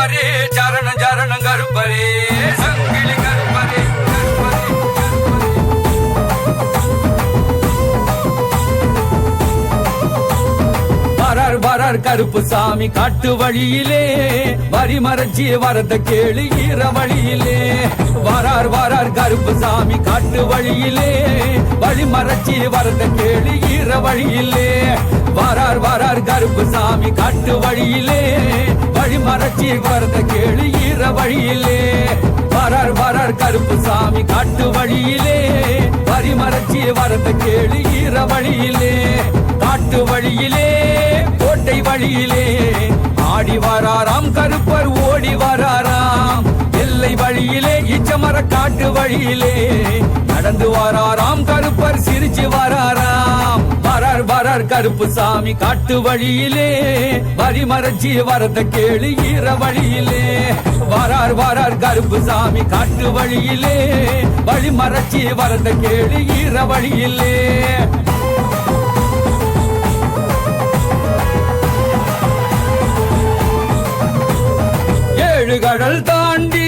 கருப்பரே சரணம் சரணம் கருப்பரே சங்கிலி கருப்பரே வரார் வரார் கருப்பு சாமி காட்டு வழியிலே வரி மறைச்சி வரத கேளு ஈர வழியிலே வரார் வரார் கருப்பு சாமி காட்டு வழியிலே வழி மறைச்சி வரத கேளு ஈர வழியிலே வரார் வரார் கருப்பு சாமி காட்டு வழியிலே வழி மறைச்சி வரத கேளு ஈர வழியிலே வரார் வரார் கருப்பு சாமி காட்டு வழியிலே வரி மறைச்சி வரத கேளு ஈர வழியிலே காட்டு வழியிலே கோட்டை வழியிலே ஆடி வராராம் கருப்பர் ஓடி வராராம் எல்லை வழியிலே இச்சமர காட்டு வழியிலே நடந்து வராராம் கருப்பர் சிரிச்சு வராராம் வரார் வரார் கருப்பு சாமி காட்டு வழியிலே வரி மறைச்சி வரத கேளு ஈர வழியிலே வரார் வரார் கருப்பு சாமி காட்டு வழியிலே வழி மறைச்சி வரத கேளு ஈர வழியிலே ஏழு கடல் தாண்டி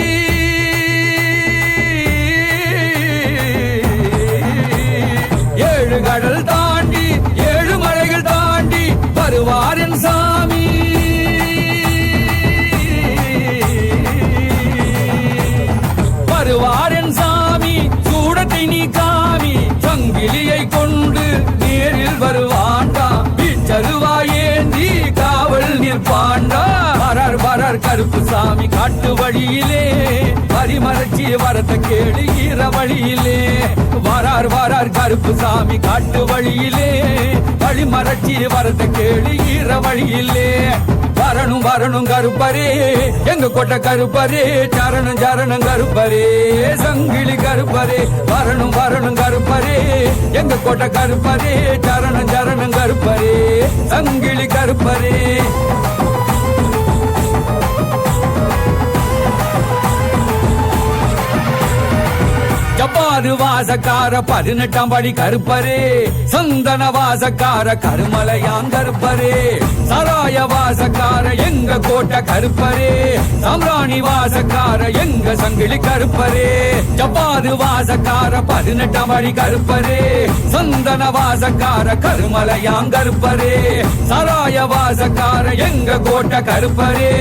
ஏழு கடல் தாண்டி ஏழு மலைகள் தாண்டி வருவார் என் சாமி வருவார் என் சாமி சூடத்தை நீ காமி சங்கிலியை கொண்டு நேரில் வருவாண்டா வீச்சருவாயேந்தி காவல் நிற்பாண்டா வரார் வரார் கருப்பு சாமி காட்டு வழியிலே வரி மறைச்சி வரத கேளு ஈர வழியிலே வரார் வரார் கருப்பு சாமி காட்டு வழியிலே வழி மறைச்சி வரத கேளு ஈர வழியிலே வரணும் வரணும் கருப்பரே எங்க கொட்ட கருப்பரே சரணம் சரணம் கருப்பரே சங்கிலி கருப்பரே வரணும் வரணும் கருப்பரே எங்க கொட்ட கருப்பரே சரணம் சரணம் கருப்பரே சங்கிலி கருப்பரே ஜப்பாரு வாசக்கார 18ஆம் படி கருப்பரே சந்தன வாசக்கார கருமலையான் கருப்பரே சராய வாசக்கார எங்க கோட்டை கருப்பரே சாம்ராணி வாசக்கார எங்க சங்கிலி கருப்பரே ஜப்பாரு வாசக்கார 18ஆம் படி கருப்பரே சந்தன வாசக்கார கருமலையான் கருப்பரே சராய வாசக்கார எங்க கோட்டை கருப்பரே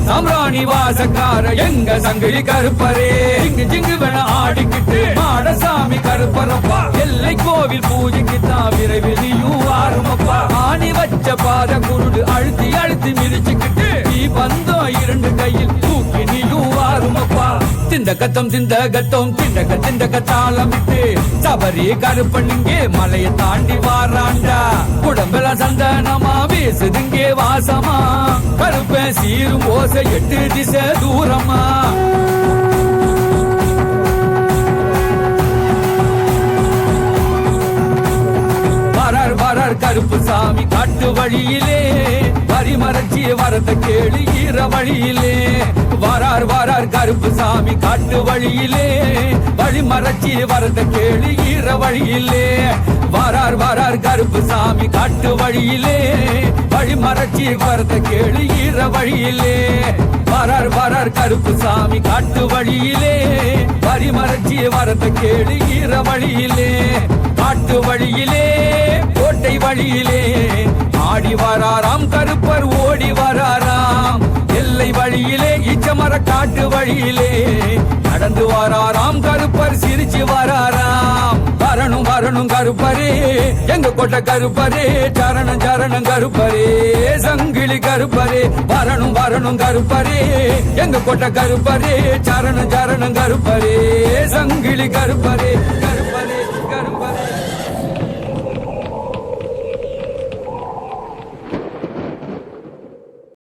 சாம்ராணி வாசக்கார எங்க சங்கிலி கருப்பரே ஜிங்கு ஜிங்கு வேண ஆடிக்கிட்டு மாடசாமி கருப்பரப்பா எல்லை கோவில் பூஜைக்கு தான் விரைவில் நீயும் ஆறுமப்பா ஆணி வச்ச பாத குருடு அழுத்தி அழுத்தி மிதிச்சுக்கிட்டு நீ வந்தோம் 2 கையில் தூக்கி நீயும் ஆறுமப்பா திண்டகத்தம் திண்டகத்தம் திண்டக தாளம் விட்டு சபரி கருப்பண்ணிங்கே மலையை தாண்டி வாராண்டா உடம்பெல சந்தனமா வீசுதுங்கே வாசமா கருப்ப சீரும் ஓசை 8 திசை தூரமா வரார் வரார் கருப்பு சாமி காட்டு வழியிலே வரி மறைச்சி வரத கேளு ஈர வழியிலே வரார் வரார் கருப்பு சாமி காட்டு வழியிலே வழி மறைச்சி வரத கேளு ஈர வழியிலே வரார் வரார் கருப்பு சாமி காட்டு வழியிலே வழி மறைச்சி வரத கேளு ஈர வழியிலே வரார் வரார் கருப்பு சாமி காட்டு வழியிலே வரி மறைச்சி வரத கேளு ஈர வழியிலே காட்டு வழியிலே கோட்டை வழியிலே ஆடி வராராம் கருப்பர் ஓடி வராராம் எல்லை வழியிலே இச்சமர காட்டு வழியிலே நடந்து வராராம் கருப்பர் சிரிச்சு வராராம் வரணும் வரணும் கருப்பரே எங்க கொட்ட கருப்பரே சரணம் சரணம் கருப்பரே சங்கிலி கருப்பரே வரணும் வரணும் கருப்பரே எங்க கொட்ட கருப்பரே சரணம் சரணம் கருப்பரே சங்கிலி கருப்பரே